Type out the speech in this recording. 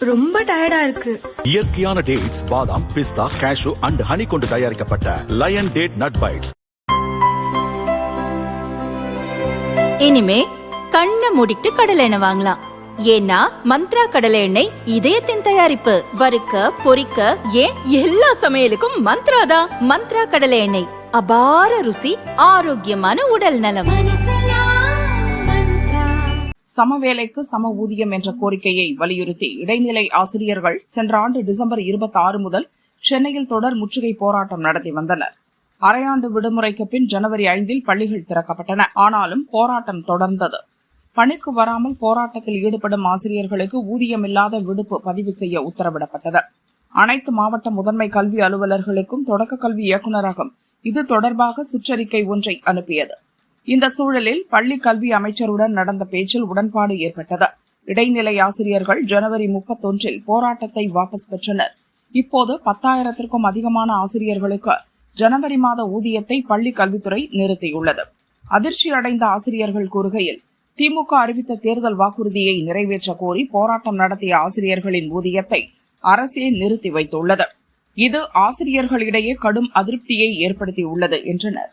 ரொம்ப டயர்டா இருக்கு. இயற்கையான டேட்ஸ், பாதாம், பிஸ்தா, கேஷ்யூ அண்ட் ஹனி கொண்டு தயாரிக்கப்பட்ட லயன் டேட் நட் பைட்ஸ். இனிமே கண்ணை மூடிட்டு கடலை எண்ணெய் வாங்கலாம். ஏன்னா மந்த்ரா கடலை எண்ணெய் இதயத்தின் தயாரிப்பு. வறுக்க, பொரிக்க, ஏன் எல்லா சமையலுக்கும் மந்த்ரா தான். மந்த்ரா கடலை எண்ணெய், அபார ருசி, ஆரோக்கியமான உடல் நலம். சமவேலைக்கு சம ஊதியம் என்ற கோரிக்கையை வலியுறுத்தி இடைநிலை ஆசிரியர்கள் சென்ற ஆண்டு டிசம்பர் 26 முதல் சென்னையில் தொடர் முற்றுகை போராட்டம் நடத்தி வந்தனர். அரையாண்டு விடுமுறைக்கு பின் ஜனவரி 5 பள்ளிகள் திறக்கப்பட்டன. ஆனாலும் போராட்டம் தொடர்ந்தது. பணிக்கு வராமல் போராட்டத்தில் ஈடுபடும் ஆசிரியர்களுக்கு ஊதியமில்லாத விடுப்பு பதிவு செய்ய உத்தரவிடப்பட்டது. அனைத்து மாவட்ட முதன்மை கல்வி அலுவலர்களுக்கும் தொடக்க கல்வி இயக்குநரகம் இது தொடர்பாக சுற்றறிக்கை ஒன்றை அனுப்பியது. இந்த சூழலில் பள்ளி கல்வி அமைச்சருடன் நடந்த பேச்சில் உடன்பாடு ஏற்பட்டது. இடைநிலை ஆசிரியர்கள் ஜனவரி 31 போராட்டத்தை வாபஸ் பெற்றனர். இப்போது 10,000க்கும் அதிகமான ஆசிரியர்களுக்கு ஜனவரி மாத ஊதியத்தை பள்ளி கல்வித்துறை நிறுத்தியுள்ளது. அதிர்ச்சி அடைந்த ஆசிரியர்கள் கூறுகையில், திமுக அறிவித்த தேர்தல் வாக்குறுதியை நிறைவேற்ற கோரி போராட்டம் நடத்திய ஆசிரியர்களின் ஊதியத்தை அரசே நிறுத்தி வைத்துள்ளது. இது ஆசிரியர்களிடையே கடும் அதிருப்தியை ஏற்படுத்தியுள்ளது என்றனர்.